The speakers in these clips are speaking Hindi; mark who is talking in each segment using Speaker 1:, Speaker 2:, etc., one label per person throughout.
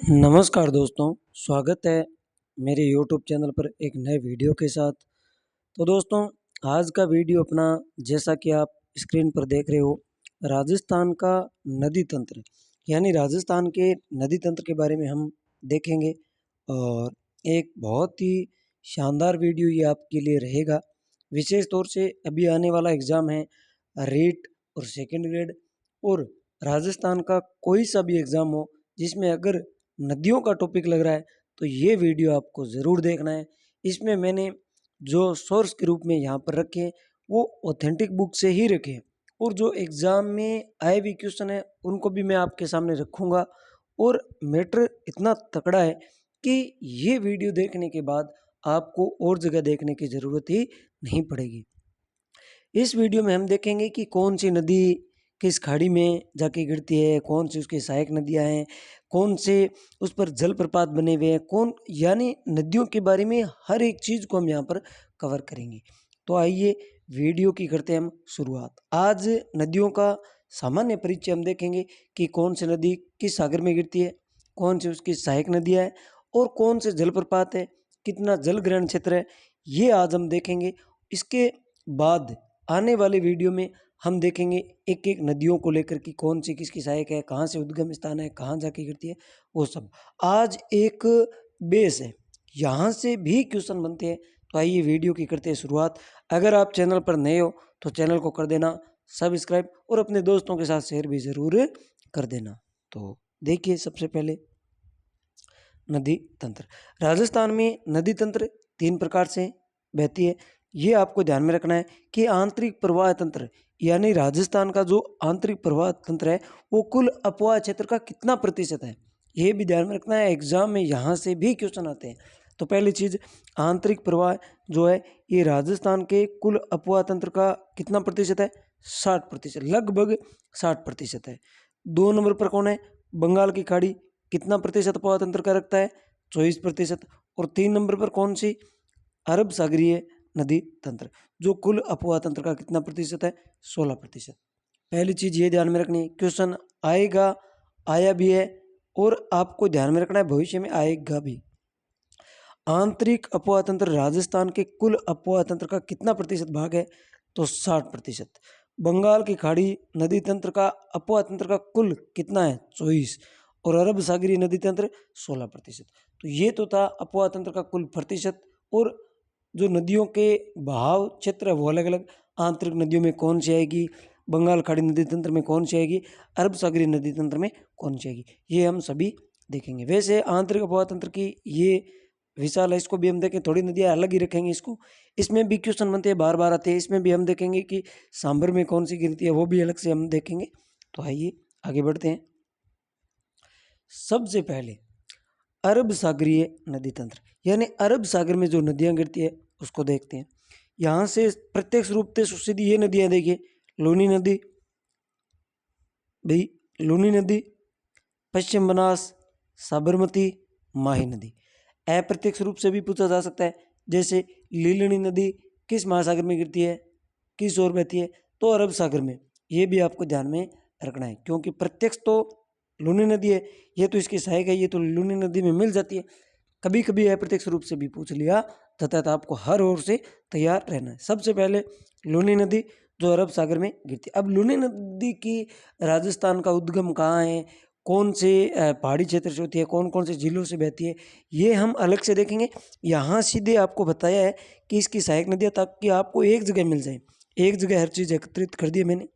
Speaker 1: नमस्कार दोस्तों, स्वागत है मेरे YouTube चैनल पर एक नए वीडियो के साथ। तो दोस्तों, आज का वीडियो अपना जैसा कि आप स्क्रीन पर देख रहे हो, राजस्थान का नदी तंत्र यानी राजस्थान के नदी तंत्र के बारे में हम देखेंगे। और एक बहुत ही शानदार वीडियो ये आपके लिए रहेगा। विशेष तौर से अभी आने वाला एग्ज़ाम है रीट और सेकंड ग्रेड, और राजस्थान का कोई सा भी एग्ज़ाम हो जिसमें अगर नदियों का टॉपिक लग रहा है तो ये वीडियो आपको ज़रूर देखना है। इसमें मैंने जो सोर्स के रूप में यहाँ पर रखे हैं वो ऑथेंटिक बुक से ही रखे हैं, और जो एग्ज़ाम में आए भी क्वेश्चन है उनको भी मैं आपके सामने रखूँगा। और मैटर इतना तगड़ा है कि ये वीडियो देखने के बाद आपको और जगह देखने की ज़रूरत ही नहीं पड़ेगी। इस वीडियो में हम देखेंगे कि कौन सी नदी किस खाड़ी में जाके गिरती है, कौन सी उसकी सहायक नदियाँ हैं, कौन से उस पर जलप्रपात बने हुए हैं, कौन यानी नदियों के बारे में हर एक चीज़ को हम यहाँ पर कवर करेंगे। तो आइए वीडियो की करते हैं हम शुरुआत। आज नदियों का सामान्य परिचय हम देखेंगे कि कौन सी नदी किस सागर में गिरती है, कौन सी उसकी सहायक नदियाँ हैं और कौन से जलप्रपात है, कितना जल ग्रहण क्षेत्र है, ये आज हम देखेंगे। इसके बाद आने वाले वीडियो में हम देखेंगे एक एक नदियों को लेकर कि कौन सी किसकी सहायक है, कहाँ से उद्गम स्थान है, कहाँ जाके गिरती है, वो सब आज एक बेस है, यहाँ से भी क्वेश्चन बनते हैं। तो आइए वीडियो की करते हैं शुरुआत। अगर आप चैनल पर नए हो तो चैनल को कर देना सब्सक्राइब और अपने दोस्तों के साथ शेयर भी ज़रूर कर देना। तो देखिए, सबसे पहले नदी तंत्र। राजस्थान में नदी तंत्र 3 प्रकार से बहती है। ये आपको ध्यान में रखना है कि आंतरिक प्रवाह तंत्र यानी राजस्थान का जो आंतरिक प्रवाह तंत्र है वो कुल अपवाह क्षेत्र का कितना प्रतिशत है, ये भी ध्यान में रखना है। एग्जाम में यहाँ से भी क्वेश्चन आते हैं। तो पहली चीज़, आंतरिक प्रवाह जो है ये राजस्थान के कुल अपवाह तंत्र का कितना प्रतिशत है? 60%, लगभग 60% है। 2 नंबर पर कौन है? बंगाल की खाड़ी कितना प्रतिशत अपवाह तंत्र का रखता है? 24%। और 3 नंबर पर कौन सी? अरब सागरीय नदी तंत्र, जो कुल अपवाह तंत्र का कितना प्रतिशत है? 16%। पहली चीज ये ध्यान में रखनी है, क्वेश्चन आएगा, आया भी है और आपको ध्यान में रखना है भविष्य में आएगा भी। आंतरिक अपवाह तंत्र राजस्थान के कुल अपवाह तंत्र का कितना प्रतिशत भाग है? तो 60%। बंगाल की खाड़ी नदी तंत्र का अपवाह तंत्र का कुल कितना है? 24। और अरब सागरीय नदी तंत्र 16%। तो ये तो था अपवाह तंत्र का कुल प्रतिशत। और जो नदियों के बहाव क्षेत्र है वो अलग अलग, आंतरिक नदियों में कौन सी आएगी, बंगाल खाड़ी नदी तंत्र में कौन सी आएगी, अरब सागरीय नदी तंत्र में कौन सी आएगी, ये हम सभी देखेंगे। वैसे आंतरिक अपवाह तंत्र की ये विशाल है, इसको भी हम देखें, थोड़ी नदियाँ अलग ही रखेंगे इसको। इसमें भी क्वेश्चन बनते हैं, बार बार आते हैं। इसमें भी हम देखेंगे कि सांभर में कौन सी गिरती है, वो भी अलग से हम देखेंगे। तो आइए आगे बढ़ते हैं। सबसे पहले अरब सागरीय नदी तंत्र यानी अरब सागर में जो नदियाँ गिरती है उसको देखते हैं। यहाँ से प्रत्यक्ष रूप से सीधी ये नदियाँ देखिए, लूनी नदी, भाई लूनी नदी, पश्चिम बनास, साबरमती, माही नदी। अप्रत्यक्ष रूप से भी पूछा जा सकता है, जैसे लीलनी नदी किस महासागर में गिरती है, किस ओर बहती है? तो अरब सागर में। ये भी आपको ध्यान में रखना है, क्योंकि प्रत्यक्ष तो लूनी नदी है, ये तो इसकी सहायक है, ये तो लूनी नदी में मिल जाती है। कभी कभी अप्रत्यक्ष रूप से भी पूछ लिया जाता है, तो आपको हर ओर से तैयार रहना है। सबसे पहले लूनी नदी जो अरब सागर में गिरती है। अब लूनी नदी की राजस्थान का उद्गम कहाँ है, कौन से पहाड़ी क्षेत्र से होती है, कौन कौन से जिलों से बहती है, ये हम अलग से देखेंगे। यहाँ सीधे आपको बताया है कि इसकी सहायक नदियाँ, ताकि आपको एक जगह मिल जाए, एक जगह हर चीज़ एकत्रित कर दी है मैंने।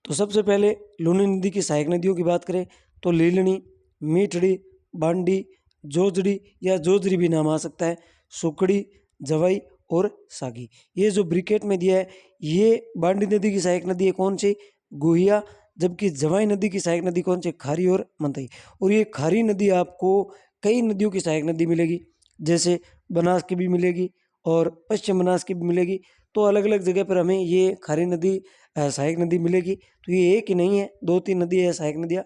Speaker 1: तो सबसे पहले लूनी नदी की सहायक नदियों की बात करें तो लीलनी, मीठड़ी, बांडी, जोजड़ी या जोजरी भी नाम आ सकता है, सुकड़ी, जवाई और सागी। ये जो ब्रिकेट में दिया है, ये बांडी नदी की सहायक नदी है कौन सी? गुहिया। जबकि जवाई नदी की सहायक नदी कौन सी? खारी और मंतई। और ये खारी नदी आपको कई नदियों की सहायक नदी मिलेगी, जैसे बनास की भी मिलेगी और पश्चिम बनास की भी मिलेगी। तो अलग अलग जगह पर हमें ये खारी नदी सहायक नदी मिलेगी। तो ये एक ही नहीं है, 2-3 नदी है सहायक नदियाँ।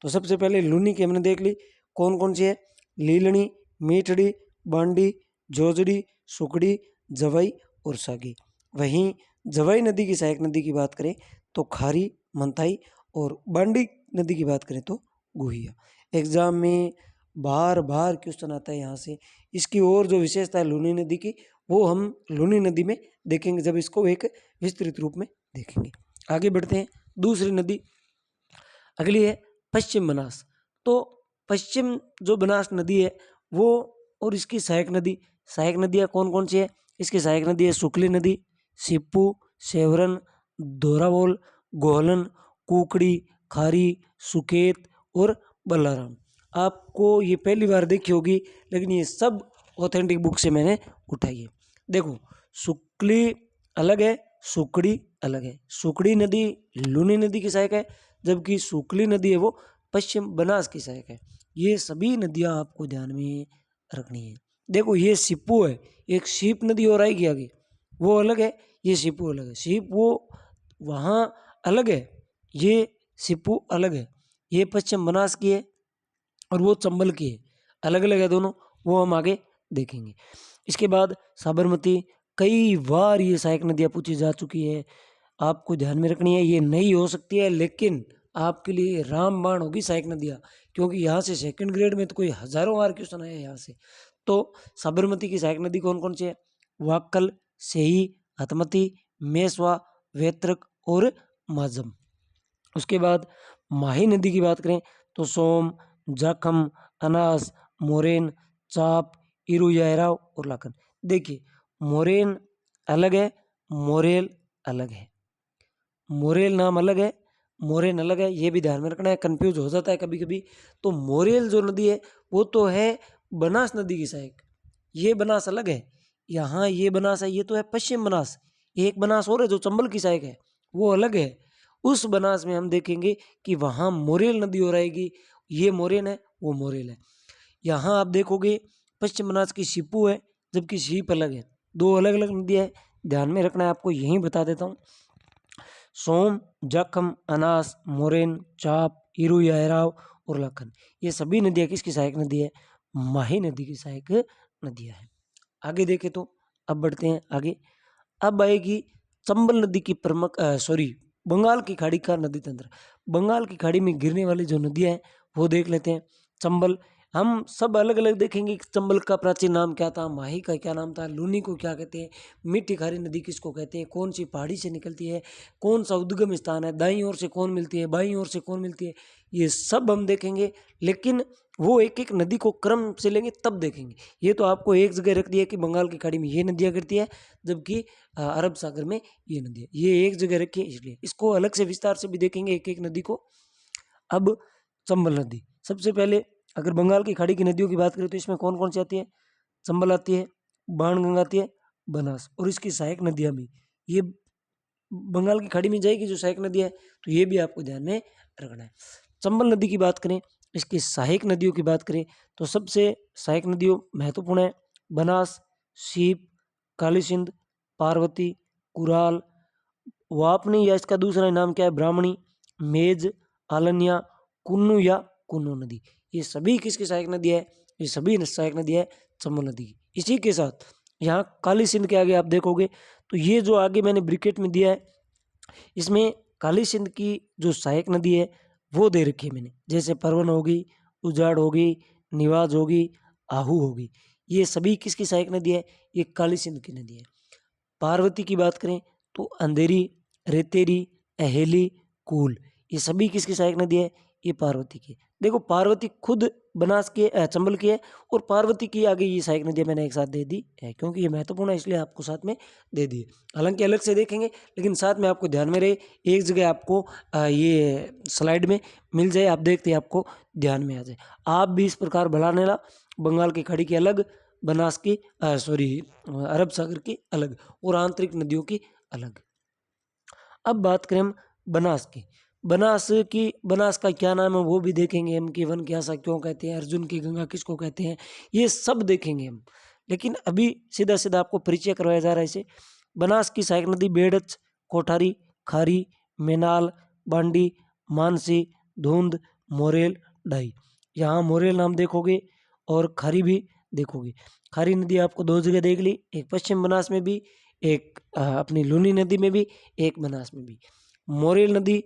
Speaker 1: तो सबसे पहले लूनी की हमने देख ली, कौन कौन सी है? लीलनी, मीठड़ी, बांडी, जोजड़ी, सुकड़ी, जवाई और सागी। वहीं जवाई नदी की सहायक नदी की बात करें तो खारी, मंथाई, और बांडी नदी की बात करें तो गुहिया। एग्ज़ाम में बार बार क्वेश्चन आता है यहाँ से। इसकी और जो विशेषता है लूनी नदी की, वो हम लूनी नदी में देखेंगे जब इसको एक विस्तृत रूप में देखेंगे। आगे बढ़ते हैं। दूसरी नदी अगली है पश्चिम बनास। तो पश्चिम जो बनास नदी है वो और इसकी सहायक नदियाँ कौन कौन सी है? इसकी सहायक नदी है सुकली नदी, सिप्पू, सेवरन, धोरावोल, गोहलन, कुकड़ी, खारी, सुकेत और बल्लाराम। आपको ये पहली बार देखी होगी, लेकिन ये सब ऑथेंटिक बुक से मैंने उठाई है। देखो, सुकली अलग है, सुकड़ी अलग है। सुकड़ी नदी लूनी नदी की सहायक है, जबकि सुकली नदी है वो पश्चिम बनास की सहायक है। ये सभी नदियां आपको ध्यान में रखनी है। देखो, ये सिप्पू है, एक सीप नदी और आएगी आगे, वो अलग है, ये सिप्पू अलग है। सीप वो वहाँ अलग है, ये सिप्पू अलग है। ये पश्चिम बनास की है और वो चंबल की है, अलग अलग है दोनों, वो हम आगे देखेंगे। इसके बाद साबरमती, कई बार ये सहायक नदियाँ पूछी जा चुकी है, आपको ध्यान में रखनी है। ये नहीं हो सकती है, लेकिन आपके लिए रामबाण होगी सहायक नदियाँ, क्योंकि यहाँ से सेकंड ग्रेड में तो कोई हजारों बार क्वेश्चन आया है यहाँ से। तो साबरमती की सहायक नदी कौन कौन सी है? वाक्कल, सेही, हथमती, मेसवा, वेत्रक और माजम। उसके बाद माही नदी की बात करें तो सोम, जाखम, अनास, मोरेन, चाप, इरु याराव और लाखन। देखिए, मोरेन अलग है, मोरेल अलग है। मोरेल नाम अलग है, मोरेन अलग है, ये भी ध्यान में रखना है, कंफ्यूज हो जाता है कभी कभी। तो मोरेल जो नदी है वो तो है बनास नदी की सहायक, ये बनास अलग है। यहाँ ये बनास है, ये तो है पश्चिम बनास। एक बनास और है जो चंबल की सहायक है, वो अलग है। उस बनास में हम देखेंगे कि वहाँ मोरेल नदी हो रहेगी, ये मोरेन है, वो मोरेल है। यहाँ आप देखोगे पश्चिम बनास की सिप्पू है, जबकि सीप अलग है। दो अलग अलग नदियाँ है, ध्यान में रखना है, आपको यहीं बता देता हूँ। सोम, जखम, अनास, मोरेन, चाप, इरु याराव और लखन, ये सभी नदियाँ किसकी सहायक नदी है? माही नदी की सहायक नदियाँ हैं। आगे देखें तो अब बढ़ते हैं आगे। अब आएगी चंबल नदी की प्रमुख बंगाल की खाड़ी का नदी तंत्र। बंगाल की खाड़ी में गिरने वाली जो नदियाँ हैं वो देख लेते हैं। चंबल, हम सब अलग अलग देखेंगे कि चंबल का प्राचीन नाम क्या था, माही का क्या नाम था, लूनी को क्या कहते हैं, मीठी खारी नदी किसको कहते हैं, कौन सी पहाड़ी से निकलती है, कौन सा उद्गम स्थान है, दाईं ओर से कौन मिलती है, बाईं ओर से कौन मिलती है, ये सब हम देखेंगे। लेकिन वो एक एक नदी को क्रम से लेंगे तब देखेंगे। ये तो आपको एक जगह रख दिया कि बंगाल की खाड़ी में ये नदियाँ गिरती है, जबकि अरब सागर में ये नदी है, ये एक जगह रखी है, इसलिए इसको अलग से विस्तार से भी देखेंगे एक एक नदी को। अब चंबल नदी, सबसे पहले अगर बंगाल की खाड़ी की नदियों की बात करें तो इसमें कौन कौन सी आती है? चंबल आती है, बाणगंगा आती है, बनास, और इसकी सहायक नदियाँ भी ये बंगाल की खाड़ी में जाएगी जो सहायक नदी है, तो ये भी आपको ध्यान में रखना है। चंबल नदी की बात करें, इसकी सहायक नदियों की बात करें तो सबसे सहायक नदियों महत्वपूर्ण है बनास, सीप, काली सिंध, पार्वती, कुराल, वापनी या इसका दूसरा नाम क्या है ब्राह्मणी, मेज, आलनिया, कुन्नू या कुन्नू नदी, ये सभी किसकी सहायक नदी है? ये सभी सहायक नदी है चंबल नदी की। इसी के साथ यहाँ काली सिंध के आगे आप देखोगे तो ये जो आगे मैंने ब्रिकेट में दिया है, इसमें काली सिंध की जो सहायक नदी है वो दे रखी है मैंने, जैसे परवन होगी, उजाड़ होगी, निवाज होगी, आहू होगी, ये सभी किसकी सहायक नदी है? ये काली सिंध की नदी है। पार्वती की बात करें तो अंधेरी, रेतेरी, अहेली, कूल, ये सभी किसकी सहायक नदी है? ये पार्वती की। देखो, पार्वती खुद बनास के चंबल की है, और पार्वती की आगे ये सहायक नदियाँ मैंने एक साथ दे दी है, क्योंकि ये महत्वपूर्ण है इसलिए आपको साथ में दे दी है। हालांकि अलग से देखेंगे, लेकिन साथ में आपको ध्यान में रहे, एक जगह आपको ये स्लाइड में मिल जाए, आप देखते आपको ध्यान में आ जाए। आप भी इस प्रकार भला नेला, बंगाल की खाड़ी की अलग, बनास की अरब सागर की अलग, और आंतरिक नदियों की अलग। अब बात करें हम बनास की। बनास का क्या नाम है वो भी देखेंगे हम, कि वन क्यासा क्यों कहते हैं, अर्जुन की गंगा किसको कहते हैं, ये सब देखेंगे हम। लेकिन अभी सीधा सीधा आपको परिचय करवाया जा रहा है इसे। बनास की सहायक नदी बेड़च, कोठारी, खारी, मेनाल, बांडी, मानसी, धुंध, मोरेल, डाई। यहाँ मोरेल नाम देखोगे और खारी भी देखोगे। खारी नदी आपको दो जगह देख ली, एक पश्चिम बनास में भी, एक अपनी लूनी नदी में भी, एक बनास में भी। मोरेल नदी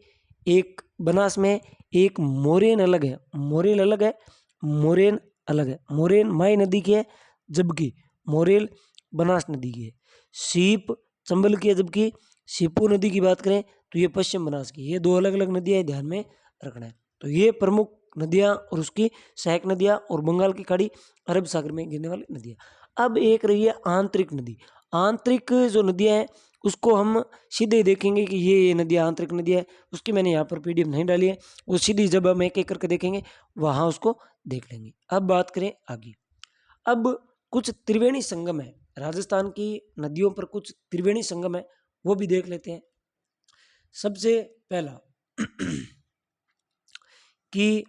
Speaker 1: एक बनास में, एक मोरेन अलग है, मोरेल अलग है, मोरेन अलग है। मोरेन माई नदी की है जबकि मोरेल बनास नदी की है। सीप चंबल की है जबकि सीपू नदी की बात करें तो ये पश्चिम बनास की। ये दो अलग अलग नदियां हैं, ध्यान में रखना है। तो ये प्रमुख नदियां और उसकी सहायक नदियां और बंगाल की खाड़ी अरब सागर में गिरने वाली नदियां। अब एक रही है आंतरिक नदी। आंतरिक जो नदियां हैं उसको हम सीधे ही देखेंगे कि ये नदियां आंतरिक नदियां है। उसकी मैंने यहाँ पर पीडीएफ नहीं डाली है, वो सीधी जब हम एक एक करके देखेंगे वहां उसको देख लेंगे। अब बात करें आगे। अब कुछ त्रिवेणी संगम है राजस्थान की नदियों पर, कुछ त्रिवेणी संगम है वो भी देख लेते हैं। सबसे पहला कि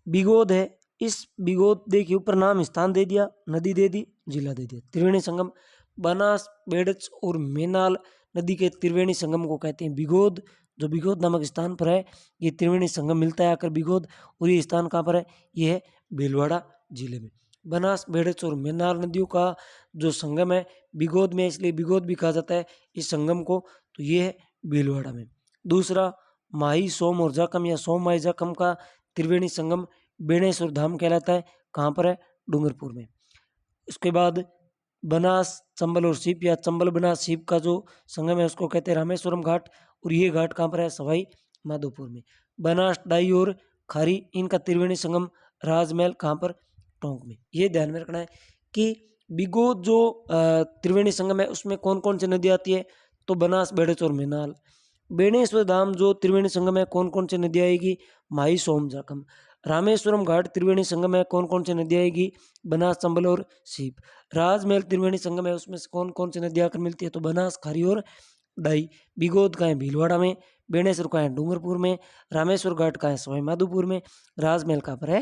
Speaker 1: बिगोद है। इस बिगोद देखिए ऊपर नाम स्थान दे दिया, नदी दे दी, जिला दे दिया। त्रिवेणी संगम बनास बेड़च और मेनाल नदी के त्रिवेणी संगम को कहते हैं बिगोद। जो बिगोद नामक स्थान पर है ये त्रिवेणी संगम मिलता है आकर बिगोद। और ये स्थान कहाँ पर है? ये है भीलवाड़ा जिले में। बनास बेड़च और मेनाल नदियों का जो संगम है बिगोद में, इसलिए बिगोद भी कहा जाता है इस संगम को। तो ये है भीलवाड़ा में। दूसरा माही सोम और जाखम या सोम माही जाखम का त्रिवेणी संगम बेणेश्वर धाम कहलाता है। कहाँ पर है? डूंगरपुर में। उसके बाद बनास चंबल और सीप या चंबल बनास सीप का जो संगम है उसको कहते हैं रामेश्वरम घाट। और ये घाट कहाँ पर है? सवाई माधोपुर में। बनास डाई और खारी इनका त्रिवेणी संगम राजमहल कहाँ पर? टोंक में। ये ध्यान में रखना है कि बिगोद जो त्रिवेणी संगम है उसमें कौन कौन सी नदी आती है? तो बनास बेड़च और मेनाल। बेणेश्वर धाम जो त्रिवेणी संगम है कौन कौन सी नदी आएगी? माही सोम जाखम। रामेश्वरम घाट त्रिवेणी संगम है कौन कौन सी नदी आएगी? बनास चंबल और सीप। राजमहल त्रिवेणी संगम है उसमें से कौन कौन सी नदी आकर मिलती है? तो बनास खारी और डाई। बिगोद का है भीलवाड़ा में, बेणेश्वर का है डूंगरपुर में, रामेश्वर घाट का है सवाई माधोपुर में, राजमहल का पर है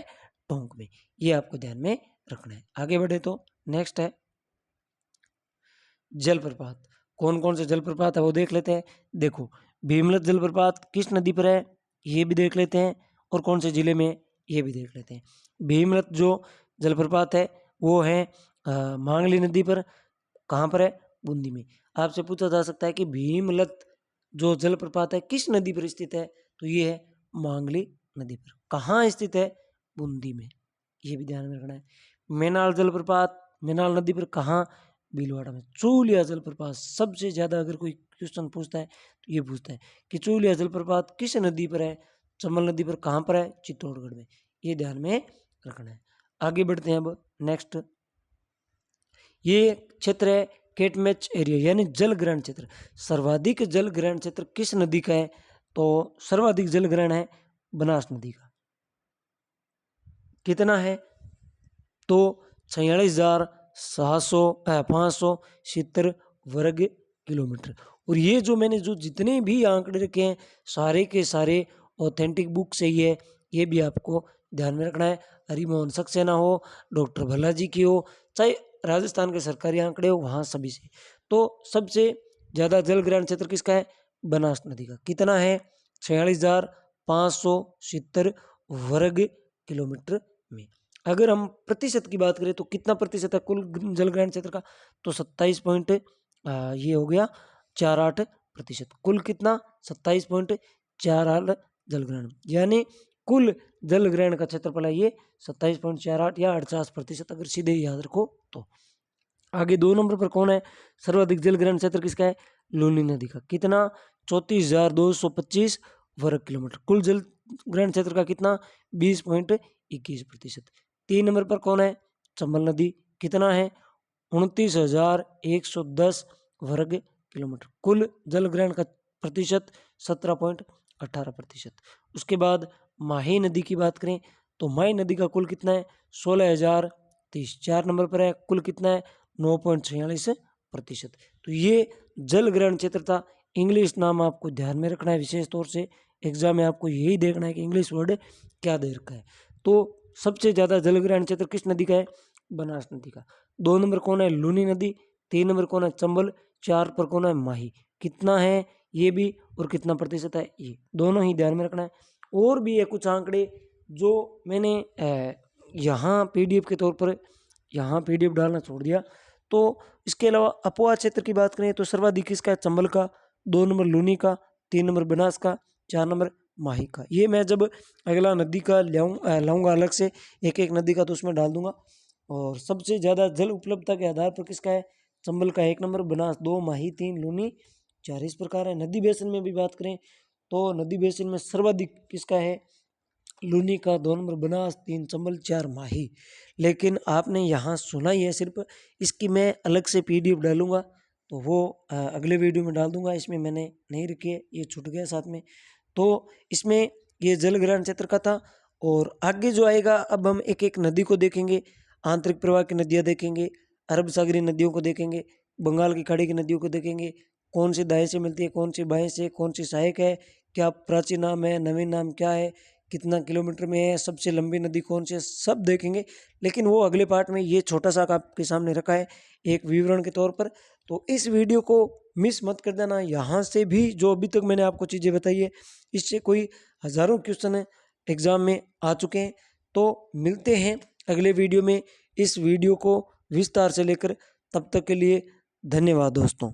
Speaker 1: टोंक में। ये आपको ध्यान में रखना है। आगे बढ़े तो नेक्स्ट है जलप्रपात। कौन कौन से जलप्रपात है वो देख लेते हैं। देखो भीमलत जलप्रपात किस नदी पर है ये भी देख लेते हैं, और कौन से जिले में ये भी देख लेते हैं। भीमलत जो जलप्रपात है वो है मांगली नदी पर। कहाँ पर है? बूंदी में। आपसे पूछा जा सकता है कि भीमलत जो जलप्रपात है किस नदी पर स्थित है? तो ये है मांगली नदी पर। कहाँ स्थित है? बूंदी में। ये भी ध्यान में रखना है। मेनाल जलप्रपात मेनाल नदी पर कहाँ? भीलवाड़ा में। चूलिया जलप्रपात सबसे ज्यादा अगर कोई क्वेश्चन पूछता है तो ये पूछता है कि चूलिया जलप्रपात किस नदी पर है? चंबल नदी पर। कहाँ पर है? चित्तौड़गढ़ में। ये ध्यान में रखना है। आगे बढ़ते हैं अब नेक्स्ट। ये क्षेत्र है केटमैच एरिया यानी जल ग्रहण क्षेत्र। सर्वाधिक जल ग्रहण क्षेत्र किस नदी का है? तो सर्वाधिक जल ग्रहण है बनास नदी का। कितना है? तो 46,570 वर्ग किलोमीटर। और ये जो मैंने जो जितने भी आंकड़े रखे हैं सारे के सारे ऑथेंटिक बुक से ही है। ये भी आपको ध्यान में रखना है। हरिमोहन सक्सेना हो, डॉक्टर भल्ला जी की हो, चाहे राजस्थान के सरकारी आंकड़े हो, वहाँ सभी से। तो सबसे ज़्यादा जल ग्रहण क्षेत्र किसका है? बनास नदी का। कितना है? 46,570 वर्ग किलोमीटर में। अगर हम प्रतिशत की बात करें तो कितना प्रतिशत है कुल जल ग्रहण क्षेत्र का? तो 27 पॉइंट ये हो गया 48%। कुल कितना? 27.48 जल ग्रहण, यानी कुल जल ग्रहण का क्षेत्रफल है ये 27.48 या 48%, अगर सीधे ही याद रखो तो। आगे 2 नंबर पर कौन है? सर्वाधिक जल ग्रहण क्षेत्र किसका है? लूनी नदी का। कितना? 34,225 वर्ग किलोमीटर। कुल जल ग्रहण क्षेत्र का कितना? 20.21%। 3 नंबर पर कौन है? चंबल नदी। कितना है? 29,110 वर्ग किलोमीटर। कुल जल ग्रहण का प्रतिशत 17.18%। उसके बाद माही नदी की बात करें तो माही नदी का कुल कितना है? 16,030। 4 नंबर पर है। कुल कितना है? 9.46%। तो ये जल ग्रहण क्षेत्र था। इंग्लिश नाम आपको ध्यान में रखना है विशेष तौर से। एग्जाम में आपको यही देखना है कि इंग्लिश वर्ड क्या दे रखा है। तो सबसे ज्यादा जल ग्रहण क्षेत्र किस नदी का है? बनास नदी का। 2 नंबर कौन है? लूनी नदी। 3 नंबर कौन है? चंबल। 4 पर कौन है? माही। कितना है ये भी, और कितना प्रतिशत है ये, दोनों ही ध्यान में रखना है। और भी है कुछ आंकड़े जो मैंने यहाँ पीडीएफ के तौर पर यहाँ पीडीएफ डालना छोड़ दिया। तो इसके अलावा अपवा क्षेत्र की बात करें तो सर्वाधिक किसका है? चंबल का। 2 नंबर लूनी का, 3 नंबर बनास का, 4 नंबर माही का। ये मैं जब अगला नदी का लाऊंगा अलग से एक एक नदी का, तो उसमें डाल दूंगा। और सबसे ज़्यादा जल उपलब्धता के आधार पर किसका है, चंबल का 1 नंबर, बनास 2, माही 3, लूनी 4 इस प्रकार है। नदी बेसिन में भी बात करें तो नदी बेसिन में सर्वाधिक किसका है, लूनी का 2 नंबर, बनास 3, चंबल 4, माही। लेकिन आपने यहाँ सुना ही है सिर्फ, इसकी मैं अलग से पीडीएफ डालूंगा, तो वो अगले वीडियो में डाल दूंगा। इसमें मैंने नहीं रखी है, ये छूट गया साथ में। तो इसमें ये जल ग्रहण क्षेत्र का था। और आगे जो आएगा, अब हम एक एक नदी को देखेंगे, आंतरिक प्रवाह की नदियाँ देखेंगे, अरब सागरीय नदियों को देखेंगे, बंगाल की खाड़ी की नदियों को देखेंगे, कौन सी दाएं से मिलती है, कौन सी बाएं से, कौन सी सहायक है, क्या प्राचीन नाम है, नवीन नाम क्या है, कितना किलोमीटर में है, सबसे लंबी नदी कौन सी है, सब देखेंगे। लेकिन वो अगले पार्ट में, ये छोटा सा आपके सामने रखा है एक विवरण के तौर पर। तो इस वीडियो को मिस मत कर देना। यहाँ से भी जो अभी तक मैंने आपको चीज़ें बताई है, इससे कोई हज़ारों क्वेश्चन एग्जाम में आ चुके हैं। तो मिलते हैं अगले वीडियो में, इस वीडियो को विस्तार से लेकर। तब तक के लिए धन्यवाद दोस्तों।